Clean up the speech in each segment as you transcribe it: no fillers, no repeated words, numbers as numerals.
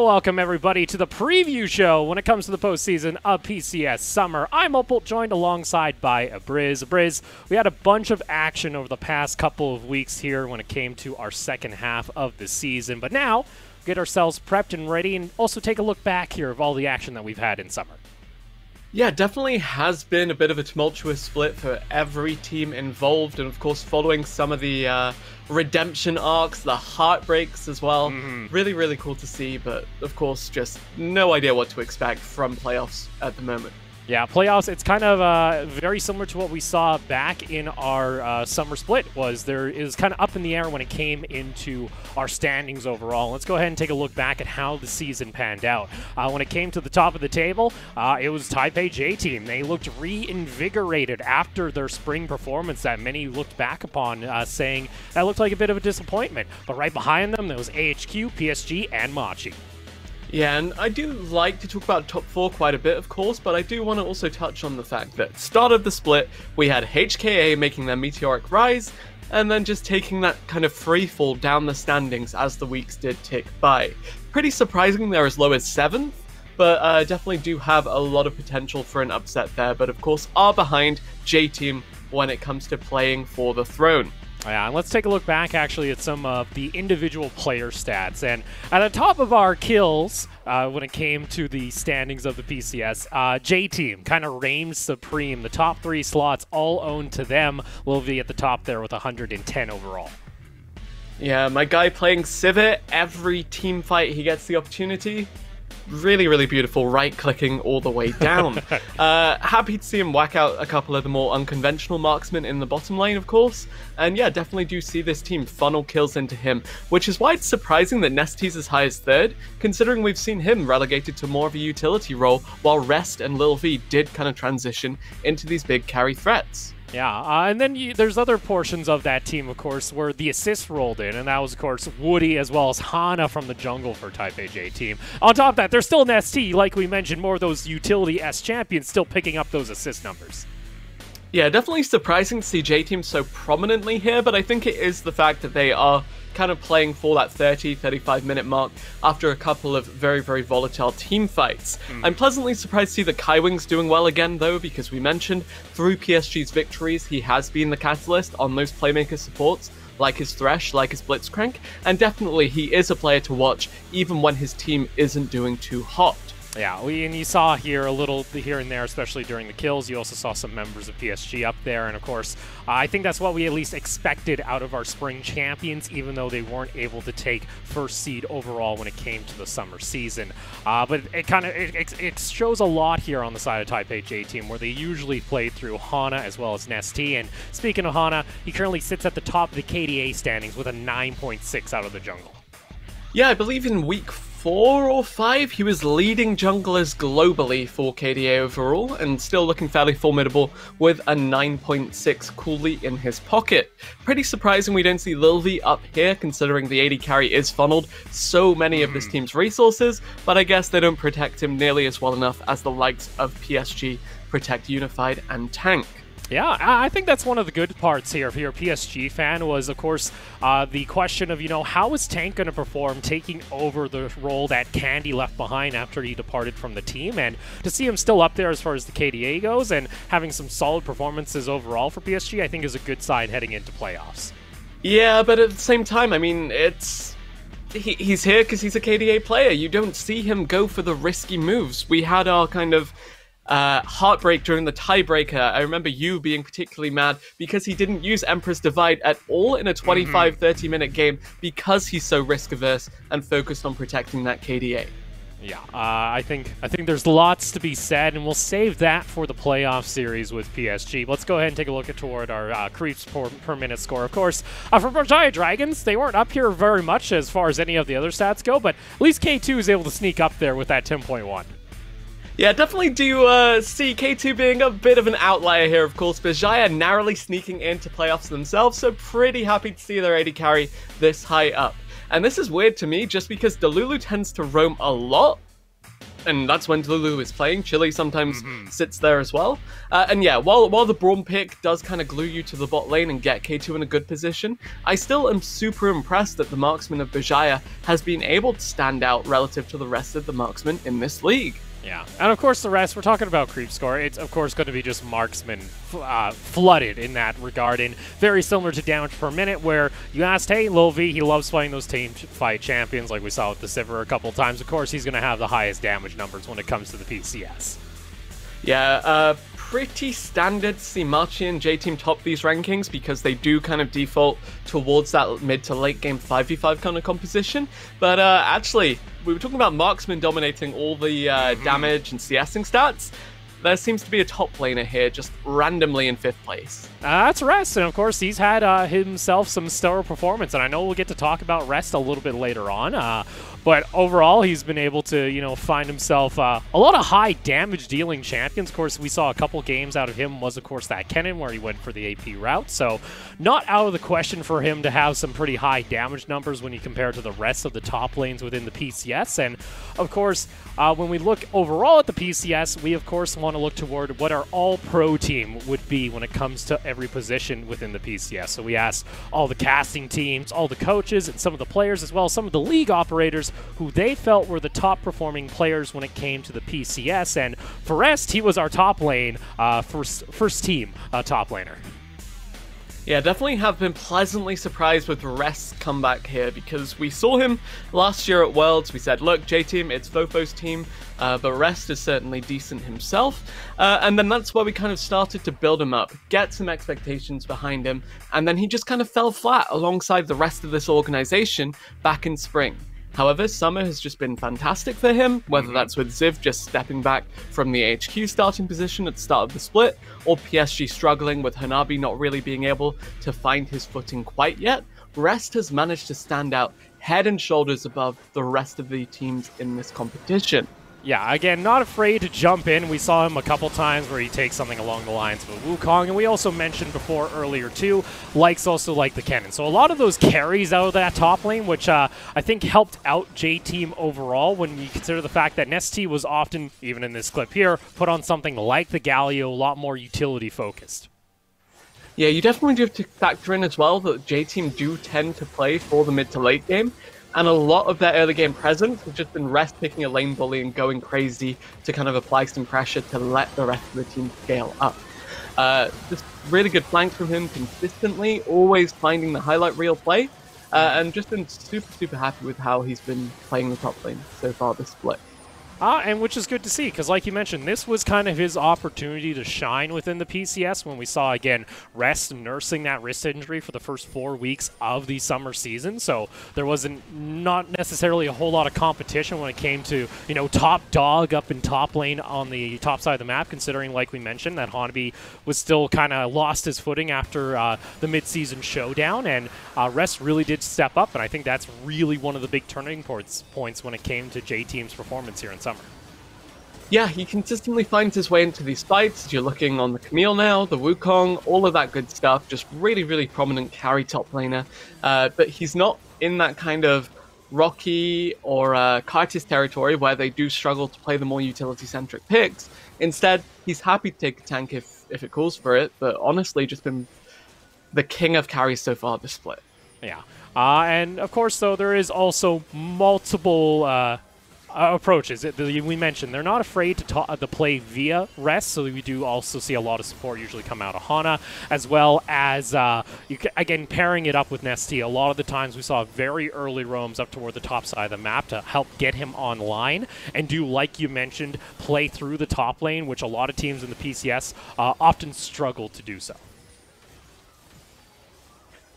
And welcome everybody to the preview show when it comes to the postseason of PCS Summer. I'm Opal, joined alongside by Briz. Briz, we had a bunch of action over the past couple of weeks here when it came to our second half of the season, but now get ourselves prepped and ready and also take a look back here of all the action that we've had in summer. Yeah, definitely has been a bit of a tumultuous split for every team involved, and of course following some of the redemption arcs, the heartbreaks as well. Really, really cool to see, but of course just no idea what to expect from playoffs at the moment. Yeah, playoffs, it's kind of very similar to what we saw back in our summer split. It was kind of up in the air when it came into our standings overall. Let's go ahead and take a look back at how the season panned out. When it came to the top of the table, it was Taipei J-Team. They looked reinvigorated after their spring performance that many looked back upon, saying that looked like a bit of a disappointment. But right behind them, there was AHQ, PSG, and Machi. Yeah, and I do like to talk about top 4 quite a bit, of course, but I do want to also touch on the fact that start of the split, we had HKA making their meteoric rise, and then just taking that kind of free fall down the standings as the weeks did tick by. Pretty surprising they're as low as 7th, but definitely do have a lot of potential for an upset there, but of course are behind J-Team when it comes to playing for the throne. Yeah, and let's take a look back actually at some of the individual player stats. And at the top of our kills, when it came to the standings of the PCS, J-Team kind of reigned supreme. The top 3 slots all owned to them. Lilvi at the top there with 110 overall. Yeah, my guy playing Civet, every team fight he gets the opportunity. Really, really beautiful, right-clicking all the way down. Happy to see him whack out a couple of the more unconventional marksmen in the bottom lane, of course. And yeah, definitely do see this team funnel kills into him, which is why it's surprising that Nestie's as high as 3rd, considering we've seen him relegated to more of a utility role, while Rest and Lil V did kind of transition into these big carry threats. Yeah, and then there's other portions of that team, of course, where the assists rolled in, and that was, of course, Woody as well as Hana from the jungle for Taipei J-Team. On top of that, there's still an ST, like we mentioned, more of those utility S champions still picking up those assist numbers. Yeah, definitely surprising to see J-Team so prominently here, but I think it is the fact that they are kind of playing for that 30-35 minute mark after a couple of very, very volatile team fights. I'm pleasantly surprised to see that Kaiwing's doing well again, though, because we mentioned through PSG's victories, he has been the catalyst on those playmaker supports, like his Thresh, like his Blitzcrank, and definitely he is a player to watch, even when his team isn't doing too hot. Yeah, and you saw here a little here and there, especially during the kills. You also saw some members of PSG up there, and of course, I think that's what we at least expected out of our spring champions, even though they weren't able to take first seed overall when it came to the summer season. But it shows a lot here on the side of Taipei J-Team, where they usually play through Hana as well as Nestie. And speaking of Hana, he currently sits at the top of the KDA standings with a 9.6 out of the jungle. Yeah, I believe in week 4 or 5, he was leading junglers globally for KDA overall, and still looking fairly formidable with a 9.6 coolly in his pocket. Pretty surprising we don't see Lil V up here, considering the AD carry is funneled so many of this team's resources, but I guess they don't protect him nearly as well enough as the likes of PSG protect Unified and Tank. Yeah, I think that's one of the good parts here if you're a PSG fan was, of course, the question of, how is Tank going to perform taking over the role that Candy left behind after he departed from the team, and to see him still up there as far as the KDA goes and having some solid performances overall for PSG, I think is a good sign heading into playoffs. Yeah, but at the same time, I mean, he's here because he's a KDA player. You don't see him go for the risky moves. We had our kind of heartbreak during the tiebreaker. I remember you being particularly mad because he didn't use Emperor's Divide at all in a 25-30 minute game because he's so risk averse and focused on protecting that KDA. Yeah, I think there's lots to be said, and we'll save that for the playoff series with PSG. Let's go ahead and take a look toward our creeps per minute score. Of course, for Giant Dragons, they weren't up here very much as far as any of the other stats go, but at least K2 is able to sneak up there with that 10.1. Yeah, definitely do see K2 being a bit of an outlier here, of course, but Jaya narrowly sneaking into playoffs themselves, so pretty happy to see their AD carry this high up. And this is weird to me, just because Delulu tends to roam a lot, and that's when Lulu is playing. Chili sometimes sits there as well. And yeah, while the Braum pick does kind of glue you to the bot lane and get K2 in a good position, I still am super impressed that the marksman of Bajaya has been able to stand out relative to the rest of the marksmen in this league. Yeah, and of course the rest, we're talking about creep score, it's of course going to be just marksman flooded in that regard, and very similar to damage per minute, where you asked, hey, Lil V, he loves playing those team fight champions like we saw with the Sivir a couple times. Of course, he's going to have the highest damage numbers when it comes to the PCS. Yeah, pretty standard to see Marchi and J-Team top these rankings because they do kind of default towards that mid to late game 5v5 kind of composition. But actually, we were talking about marksman dominating all the damage and CSing stats. There seems to be a top laner here just randomly in 5th place. That's Rest, and of course he's had himself some stellar performance, and I know we'll get to talk about Rest a little bit later on. But overall, he's been able to, you know, find himself a lot of high damage dealing champions. Of course, we saw a couple games out of him was, of course, that Kennen where he went for the AP route. So not out of the question for him to have some pretty high damage numbers when you compare to the rest of the top lanes within the PCS. And of course, when we look overall at the PCS, we of course want to look toward what our all-pro team would be when it comes to every position within the PCS. So we asked all the casting teams, all the coaches, and some of the players as well, some of the league operators who they felt were the top performing players when it came to the PCS. And for Rest, he was our top lane, first team top laner. Yeah, definitely have been pleasantly surprised with Rest's comeback here because we saw him last year at Worlds. We said, look, J-Team, it's Fofo's team, but Rest is certainly decent himself. And then that's where we kind of started to build him up, get some expectations behind him, and then he just kind of fell flat alongside the rest of this organization back in spring. However, summer has just been fantastic for him, whether that's with Ziv just stepping back from the HQ starting position at the start of the split, or PSG struggling with Hanabi not really being able to find his footing quite yet. Rest has managed to stand out head and shoulders above the rest of the teams in this competition. Yeah, again, not afraid to jump in. We saw him a couple times where he takes something along the lines of a Wukong, and we also mentioned before earlier too, also like the Kennen. So a lot of those carries out of that top lane, which I think helped out J-Team overall when you consider the fact that Nesty was often, even in this clip here, put on something like the Galio, a lot more utility focused. Yeah, you definitely do have to factor in as well that J-Team do tend to play for the mid to late game. And a lot of their early game presence has just been Rest picking a lane bully and going crazy to kind of apply some pressure to let the rest of the team scale up. Just really good flanks from him consistently, always finding the highlight reel play, and just been super happy with how he's been playing the top lane so far this split. And which is good to see, because like you mentioned, this was kind of his opportunity to shine within the PCS when we saw, again, Rest nursing that wrist injury for the first 4 weeks of the summer season. So there wasn't not necessarily a whole lot of competition when it came to, you know, top dog up in top lane on the top side of the map, considering, like we mentioned, that Hanabi was still kind of lost his footing after the mid-season showdown, and Rest really did step up, and I think that's really one of the big turning points when it came to J-Team's performance here in summer. Yeah, he consistently finds his way into these fights. You're looking on the Camille now, the Wukong, all of that good stuff. Just really prominent carry top laner. But he's not in that kind of Rocky or Kartis territory where they do struggle to play the more utility-centric picks. Instead, he's happy to take a tank if it calls for it, but honestly just been the king of carries so far this split. Yeah. And of course, though, there is also multiple approaches. We mentioned they're not afraid to play via Rest, so we do also see a lot of support usually come out of Hana, as well as, again, pairing it up with Nesty. A lot of the times we saw very early roams up toward the top side of the map to help get him online and do, like you mentioned, play through the top lane, which a lot of teams in the PCS often struggle to do so.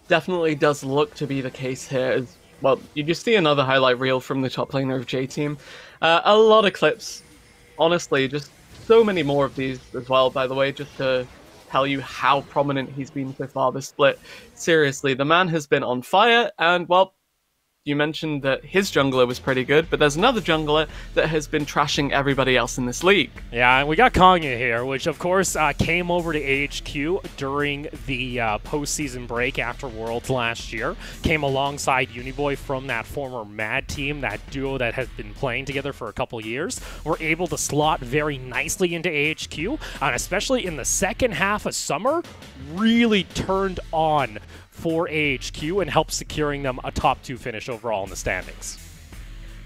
Definitely does look to be the case here. Well, you just see another highlight reel from the top laner of J-Team. A lot of clips. Honestly, just so many more of these as well, by the way, just to tell you how prominent he's been so far this split. Seriously, the man has been on fire, and, well, You mentioned that his jungler was pretty good, but there's another jungler that has been trashing everybody else in this league. Yeah, and we got Kongyu here, which of course came over to AHQ during the postseason break after Worlds last year. Came alongside Uniboy from that former Mad team, that duo that has been playing together for a couple years. Were able to slot very nicely into AHQ, and especially in the second half of summer, really turned on for AHQ and helped securing them a top 2 finish overall in the standings.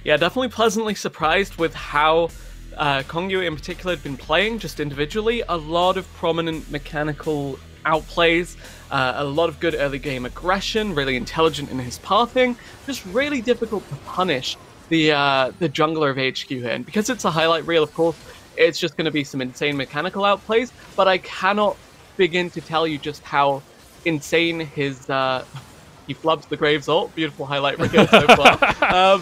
Yeah, definitely pleasantly surprised with how Kongyu in particular had been playing just individually. A lot of prominent mechanical outplays, a lot of good early game aggression, really intelligent in his pathing, just really difficult to punish the jungler of HQ here. And because it's a highlight reel, of course, it's just going to be some insane mechanical outplays, but I cannot begin to tell you just how insane his he flubs the Graves ult. Beautiful highlight reel so far.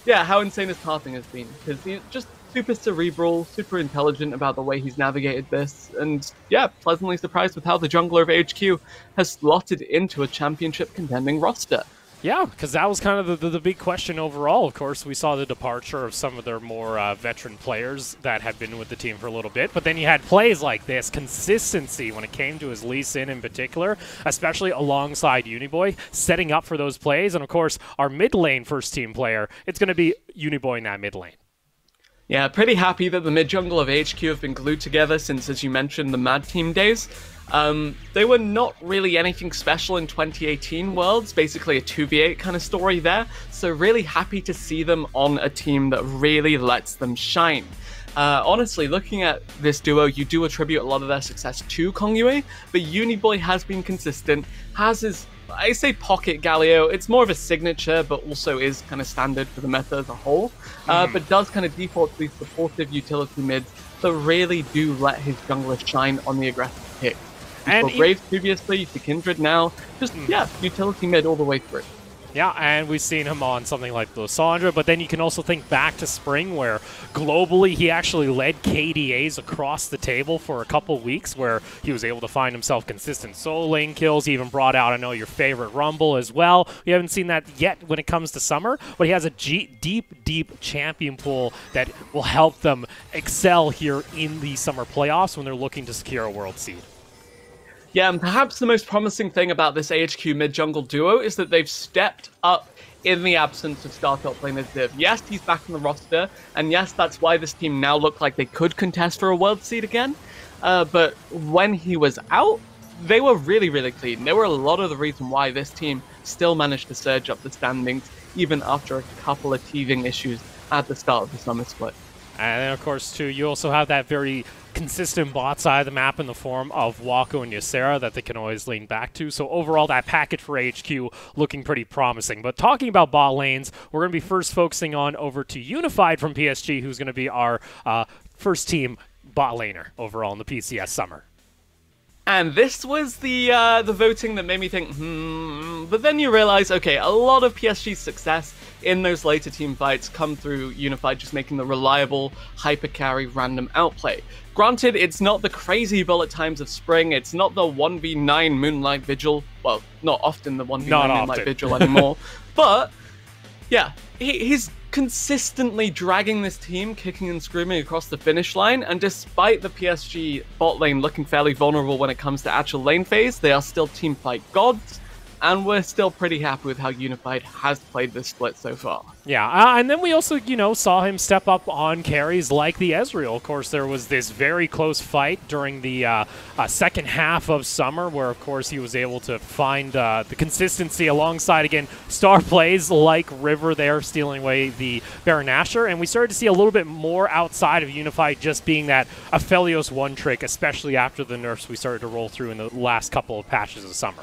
Yeah, how insane his pathing has been, because he's just super cerebral, super intelligent about the way he's navigated this, and yeah, pleasantly surprised with how the jungler of HQ has slotted into a championship contending roster. Yeah, because that was kind of the big question overall. Of course, we saw the departure of some of their more veteran players that had been with the team for a little bit. But then you had plays like this, consistency when it came to his Lee Sin in particular, especially alongside Uniboy, setting up for those plays. And of course, our mid lane first team player, it's going to be Uniboy in that mid lane. Yeah, pretty happy that the mid jungle of HQ have been glued together since, as you mentioned, the Mad Team days. They were not really anything special in 2018 Worlds, basically a 2v8 kind of story there, so really happy to see them on a team that really lets them shine. Honestly, looking at this duo, you do attribute a lot of their success to Kongyu, but Uniboy has been consistent, has his, I say pocket Galio, it's more of a signature, but also is kind of standard for the meta as a whole, but does kind of default to these supportive utility mids that really do let his jungler shine on the aggressive pick. And Graves previously, to Kindred now, just, yeah, utility mid all the way through. Yeah, and we've seen him on something like Lysandra, but then you can also think back to Spring, where globally he actually led KDAs across the table for a couple weeks, where he was able to find himself consistent solo lane kills. He even brought out, I know, your favorite Rumble as well. We haven't seen that yet when it comes to summer, but he has a deep champion pool that will help them excel here in the summer playoffs when they're looking to secure a world seed. Yeah, and perhaps the most promising thing about this AHQ mid-jungle duo is that they've stepped up in the absence of star top laner Ziv. Yes, he's back on the roster, and yes, that's why this team now looked like they could contest for a world seed again. But when he was out, they were really clean. They were a lot of the reason why this team still managed to surge up the standings, even after a couple of teething issues at the start of the summer split. And then, of course, too, you also have that very consistent bot side of the map in the form of Wako and Ysera that they can always lean back to. So overall, that package for HQ looking pretty promising. But talking about bot lanes, we're going to be first focusing on over to Unified from PSG, who's going to be our first team bot laner overall in the PCS summer. And this was the voting that made me think, but then you realize, okay, a lot of PSG's success in those later team fights come through Unified just making the reliable, hyper-carry, random outplay. Granted, it's not the crazy bullet times of Spring, it's not the 1v9 Moonlight Vigil, well, not often the 1v9 Moonlight Vigil anymore, but yeah, he's consistently dragging this team, kicking and screaming across the finish line, and despite the PSG bot lane looking fairly vulnerable when it comes to actual lane phase, they are still teamfight gods, and we're still pretty happy with how Unified has played this split so far. Yeah, and then we also, saw him step up on carries like the Ezreal. Of course, there was this very close fight during the second half of summer where, of course, he was able to find the consistency alongside, again, star plays like River there stealing away the Baron Nashor. And we started to see a little bit more outside of Unified just being that Aphelios one trick, especially after the nerfs we started to roll through in the last couple of patches of summer.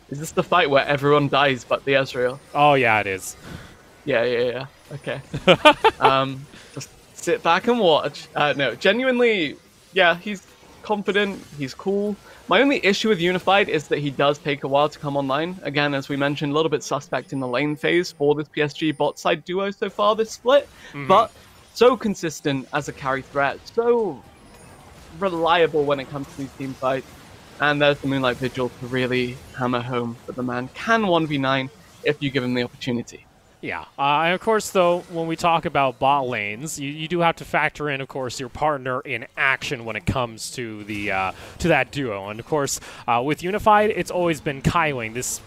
Is this the fight where everyone dies but the Ezreal? Oh, yeah, it is. Yeah. Okay. Just sit back and watch. No, genuinely, yeah, he's confident, he's cool. My only issue with Unified is that he does take a while to come online. Again, as we mentioned, a little bit suspect in the lane phase for this PSG bot side duo so far this split, but so consistent as a carry threat, so reliable when it comes to these team fights. And there's the Moonlight Vigil to really hammer home that the man can 1v9 if you give him the opportunity. Yeah, and of course, though, when we talk about bot lanes, you do have to factor in, of course, your partner in action when it comes to the to that duo. And of course, with Unified, it's always been Kaiwing. This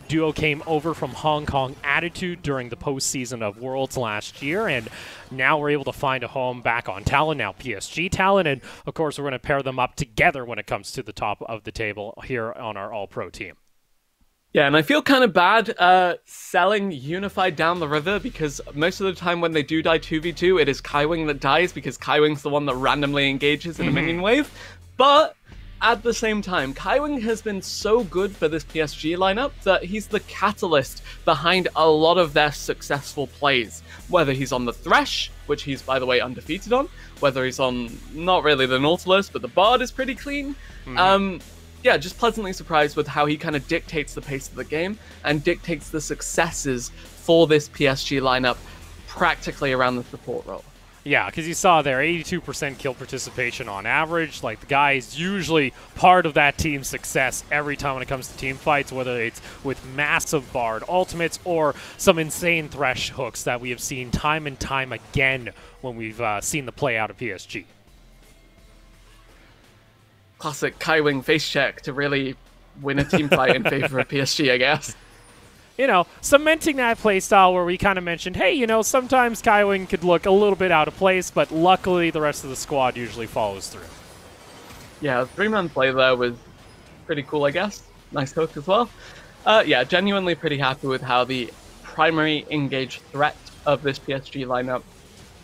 duo came over from Hong Kong Attitude during the postseason of Worlds last year, and now we're able to find a home back on Talon, now PSG Talon, and of course, we're going to pair them up together when it comes to the top of the table here on our All-Pro team. Yeah, and I feel kind of bad selling Unified down the river, because most of the time when they do die 2v2, it is Kaiwing that dies, because Kaiwing's the one that randomly engages in a minion wave. But at the same time, Kaiwing has been so good for this PSG lineup that he's the catalyst behind a lot of their successful plays. Whether he's on the Thresh, which he's, by the way, undefeated on, whether he's on, not really the Nautilus, but the Bard is pretty clean. Yeah, just pleasantly surprised with how he kind of dictates the pace of the game and dictates the successes for this PSG lineup practically around the support role. Yeah, because you saw there, 82% kill participation on average. Like, the guy is usually part of that team's success every time when it comes to team fights, whether it's with massive Bard ultimates or some insane Thresh hooks that we have seen time and time again when we've seen the play out of PSG. Classic Kaiwing face check to really win a team fight in favor of PSG, I guess. You know, cementing that playstyle where we kind of mentioned, hey, you know, sometimes Kaiwing could look a little bit out of place, but luckily the rest of the squad usually follows through. Yeah, the 3-man play there was pretty cool, I guess. Nice hook as well. Yeah, genuinely pretty happy with how the primary engaged threat of this PSG lineup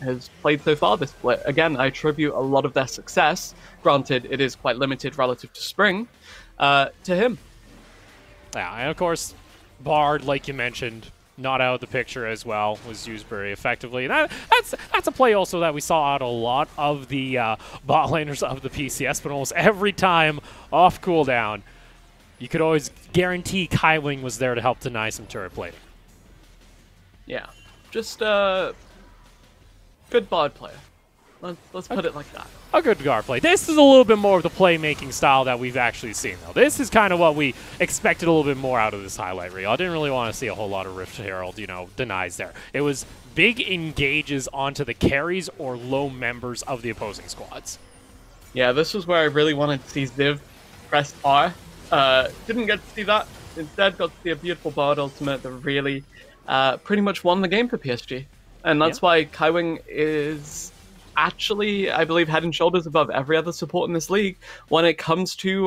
has played so far this split. Again, I attribute a lot of their success, granted it is quite limited relative to Spring, to him. Yeah, and of course, Bard, like you mentioned, not out of the picture as well, was used very effectively. And that's a play also that we saw out a lot of the bot laners of the PCS, but almost every time off cooldown, you could always guarantee Kaiwing was there to help deny some turret plating. Yeah, just good Bard player. Let's put it like that. A good guard play. This is a little bit more of the playmaking style that we've actually seen, though. This is kind of what we expected a little bit more out of this highlight reel. I didn't really want to see a whole lot of Rift Herald, you know, denies there. It was big engages onto the carries or low members of the opposing squads. Yeah, this was where I really wanted to see Ziv press R. Didn't get to see that. Instead, got to see a beautiful Bard ultimate that really pretty much won the game for PSG. And that's why Kaiwing is actually, I believe, head and shoulders above every other support in this league when it comes to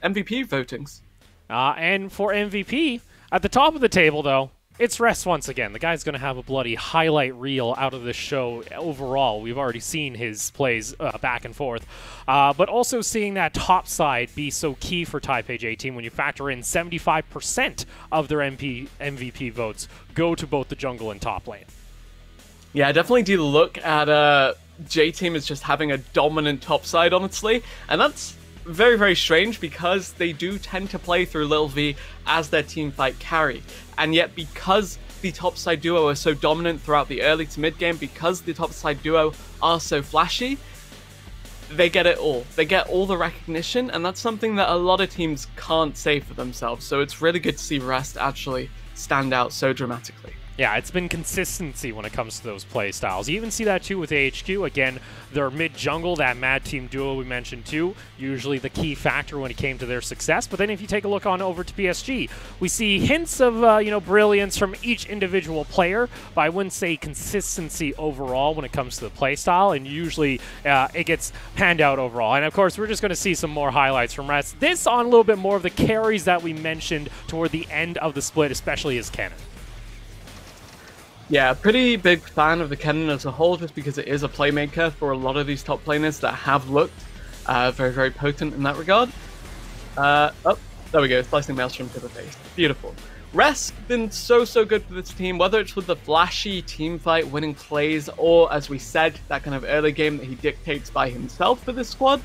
MVP votings. And for MVP, at the top of the table, though, it's Rest once again. The guy's going to have a bloody highlight reel out of this show overall. We've already seen his plays back and forth. But also seeing that top side be so key for Taipei J-Team when you factor in 75% of their MVP votes go to both the jungle and top lane. Yeah, I definitely do look at J-Team as just having a dominant top side, honestly. And that's very, very strange because they do tend to play through Lil V as their team fight carry. And yet because the top side duo are so dominant throughout the early to mid game, because the top side duo are so flashy, they get it all. They get all the recognition, and that's something that a lot of teams can't say for themselves. So it's really good to see Rest actually stand out so dramatically. Yeah, it's been consistency when it comes to those play styles. You even see that too with AHQ. Again, their mid-jungle, that Mad Team duo we mentioned too, usually the key factor when it came to their success. But then if you take a look on over to PSG, we see hints of brilliance from each individual player, but I wouldn't say consistency overall when it comes to the play style, and usually it gets panned out overall. And of course, we're just going to see some more highlights from Rest. This on a little bit more of the carries that we mentioned toward the end of the split, especially his Kennen. Yeah, pretty big fan of the Kennen as a whole, just because it is a playmaker for a lot of these top laners that have looked very, very potent in that regard. Oh, there we go, slicing Maelstrom to the face. Beautiful. Rest been so good for this team, whether it's with the flashy team fight winning plays, or as we said, that kind of early game that he dictates by himself for this squad.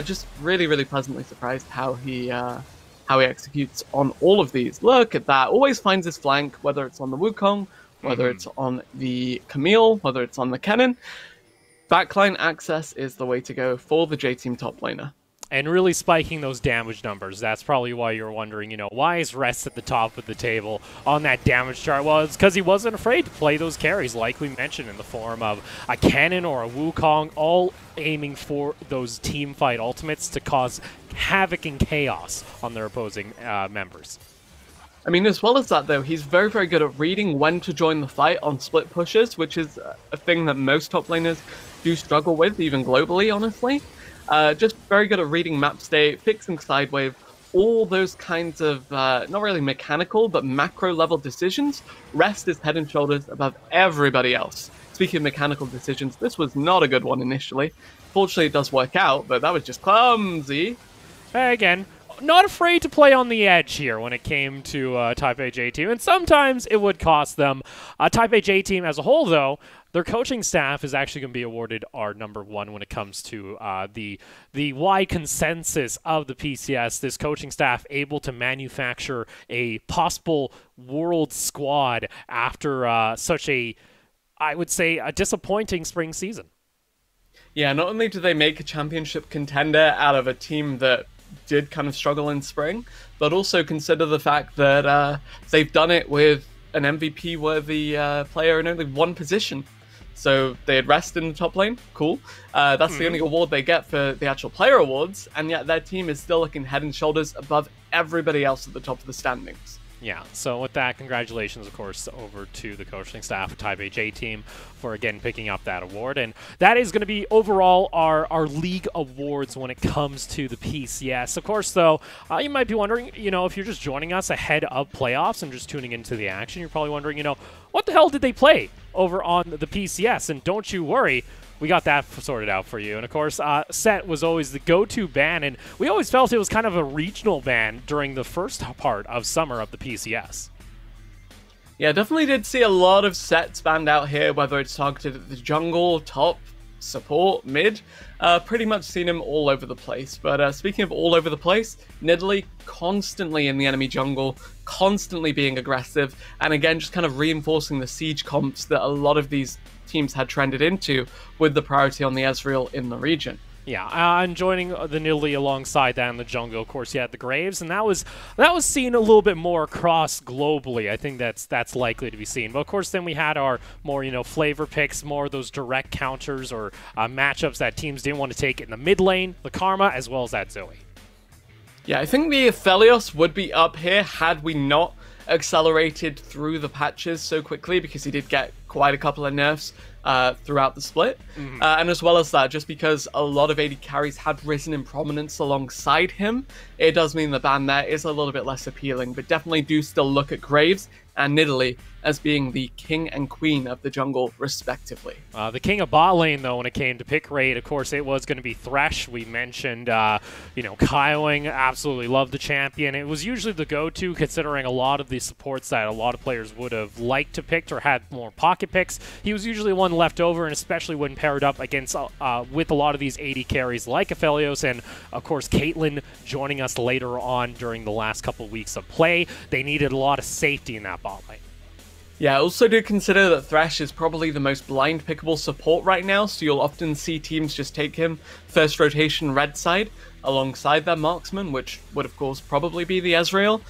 Just really, really pleasantly surprised how he executes on all of these. Look at that, always finds his flank, whether it's on the Wukong, whether it's on the Camille, whether it's on the Kennen. Backline access is the way to go for the J-Team top laner. And really spiking those damage numbers. That's probably why you're wondering, why is Rest at the top of the table on that damage chart? Well, it's because he wasn't afraid to play those carries, like we mentioned, in the form of a Cannon or a Wukong, all aiming for those team fight ultimates to cause havoc and chaos on their opposing members. I mean, as well as that, though, he's very, very good at reading when to join the fight on split pushes, which is a thing that most top laners do struggle with, even globally, honestly. Just very good at reading map state, fixing sidewave, all those kinds of, not really mechanical, but macro-level decisions. Rest is head and shoulders above everybody else. Speaking of mechanical decisions, this was not a good one initially. Fortunately, it does work out, but that was just clumsy. Again, not afraid to play on the edge here when it came to Type A J Team, and sometimes it would cost them. Type A J Team as a whole, though, their coaching staff is actually going to be awarded our #1 when it comes to the wide consensus of the PCS. This coaching staff able to manufacture a possible world squad after such a, I would say, a disappointing spring season. Yeah, not only do they make a championship contender out of a team that did kind of struggle in spring, but also consider the fact that they've done it with an MVP-worthy player in only one position. So they had Rest in the top lane, cool. That's the only award they get for the actual player awards, and yet their team is still looking head and shoulders above everybody else at the top of the standings. Yeah, so with that, congratulations, of course, over to the coaching staff of Type A J Team for, again, picking up that award. And that is going to be, overall, our league awards when it comes to the PCS. Of course, though, you might be wondering, if you're just joining us ahead of playoffs and just tuning into the action, you're probably wondering, what the hell did they play over on the PCS? And don't you worry, we got that sorted out for you. And, of course, Set was always the go-to ban, and we always felt it was kind of a regional ban during the first part of summer of the PCS. Yeah, definitely did see a lot of Sets banned out here, whether it's targeted at the jungle, top, support, mid. Pretty much seen him all over the place. But speaking of all over the place, Nidalee constantly in the enemy jungle, constantly being aggressive, and again, just kind of reinforcing the siege comps that a lot of these teams had trended into with the priority on the Ezreal in the region. Yeah, and joining the Nidalee alongside that in the jungle, of course, you had the Graves, and that was seen a little bit more across globally. I think that's likely to be seen. But of course, then we had our more flavor picks, more of those direct counters or matchups that teams didn't want to take in the mid lane, the Karma, as well as that Zoe. Yeah, I think the Aphelios would be up here had we not accelerated through the patches so quickly, because he did get quite a couple of nerfs throughout the split. And as well as that, just because a lot of AD carries had risen in prominence alongside him, it does mean the ban there is a little bit less appealing, but definitely do still look at Graves and Nidalee as being the king and queen of the jungle, respectively. The king of bot lane, though, when it came to pick rate, of course, it was going to be Thresh. We mentioned, Kaiwing, absolutely loved the champion. It was usually the go-to, considering a lot of the supports that a lot of players would have liked to pick or had more pocket picks. He was usually one left over, and especially when paired up against with a lot of these AD carries like Aphelios and, of course, Caitlyn joining us later on during the last couple of weeks of play. They needed a lot of safety in that bot lane. Yeah, I also do consider that Thresh is probably the most blind pickable support right now, so you'll often see teams just take him first rotation red side alongside their marksman, which would of course probably be the Ezreal.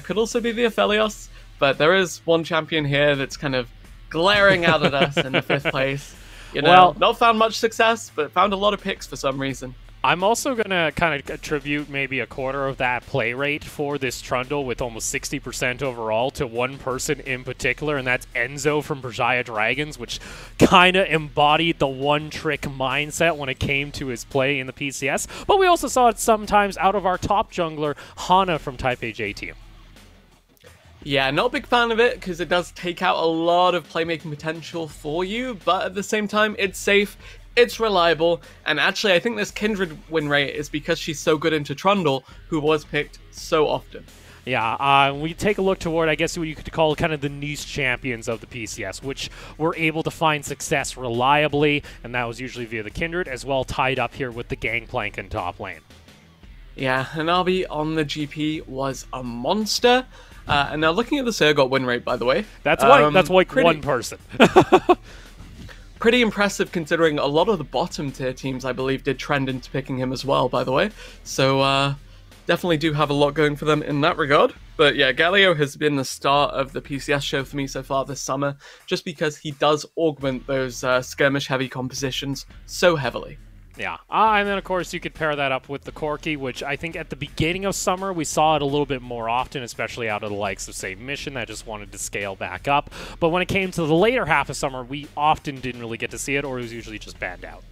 Could also be the Aphelios, but there is one champion here that's kind of glaring out at us in the 5th place. Well, not found much success, but found a lot of picks for some reason. I'm also going to kind of attribute maybe a quarter of that play rate for this Trundle with almost 60% overall to one person in particular, and that's Enzo from Berjaya Dragons, which kind of embodied the one-trick mindset when it came to his play in the PCS. But we also saw it sometimes out of our top jungler, Hana from Type A J Team. Yeah, not a big fan of it, because it does take out a lot of playmaking potential for you, but at the same time, it's safe, it's reliable, and actually I think this Kindred win rate is because she's so good into Trundle, who was picked so often. Yeah, we take a look toward, I guess what you could call kind of the niche champions of the PCS, which were able to find success reliably, and that was usually via the Kindred, as well tied up here with the Gangplank in top lane. Yeah, Hanabi on the GP was a monster. And now looking at the Surgot win rate, by the way. That's like one person. Pretty impressive considering a lot of the bottom tier teams, I believe, did trend into picking him as well, by the way. So definitely do have a lot going for them in that regard. But yeah, Galio has been the star of the PCS show for me so far this summer, just because he does augment those skirmish-heavy compositions so heavily. Yeah, and then of course you could pair that up with the Corki, which I think at the beginning of summer we saw it a little bit more often, especially out of the likes of, say, Mission that just wanted to scale back up. But when it came to the later half of summer, we often didn't really get to see it, or it was usually just banned out.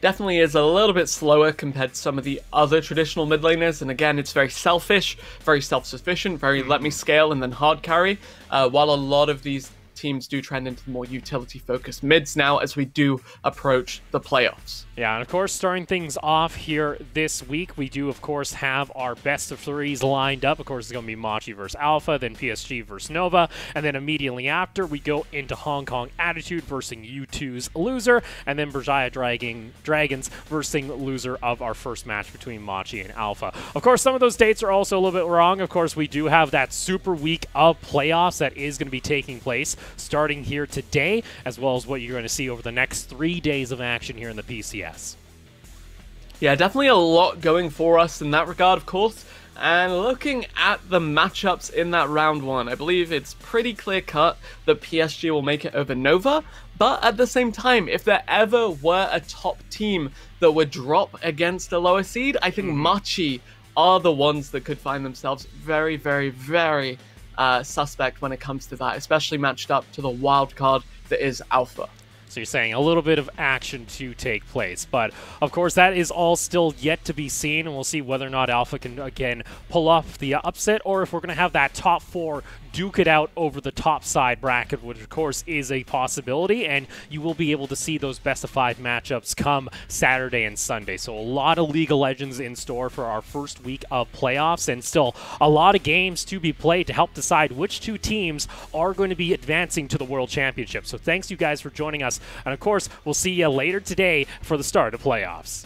Definitely is a little bit slower compared to some of the other traditional mid laners, and again, it's very selfish, very self-sufficient, very let me scale and then hard carry, while a lot of these teams do trend into the more utility-focused mids now as we do approach the playoffs. Yeah, and of course, starting things off here this week, we do, of course, have our best of threes lined up. Of course, it's going to be Machi versus Alpha, then PSG versus Nova, and then immediately after, we go into Hong Kong Attitude versus U2's loser, and then Berjaya Dragons versus loser of our first match between Machi and Alpha. Of course, some of those dates are also a little bit wrong. Of course, we do have that super week of playoffs that is going to be taking place starting here today, as well as what you're going to see over the next 3 days of action here in the PCS. Yeah, definitely a lot going for us in that regard, of course. And looking at the matchups in that round one, I believe it's pretty clear-cut that PSG will make it over Nova. But at the same time, if there ever were a top team that would drop against a lower seed, I think Machi are the ones that could find themselves very, very, very suspect when it comes to that, especially matched up to the wild card that is Alpha. So you're saying a little bit of action to take place. But, of course, that is all still yet to be seen, and we'll see whether or not Alpha can, again, pull off the upset, or if we're going to have that top four duke it out over the top side bracket, which, of course, is a possibility, and you will be able to see those best-of-5 matchups come Saturday and Sunday. So a lot of League of Legends in store for our first week of playoffs, and still a lot of games to be played to help decide which two teams are going to be advancing to the World Championship. So thanks, you guys, for joining us. And, of course, we'll see you later today for the start of playoffs.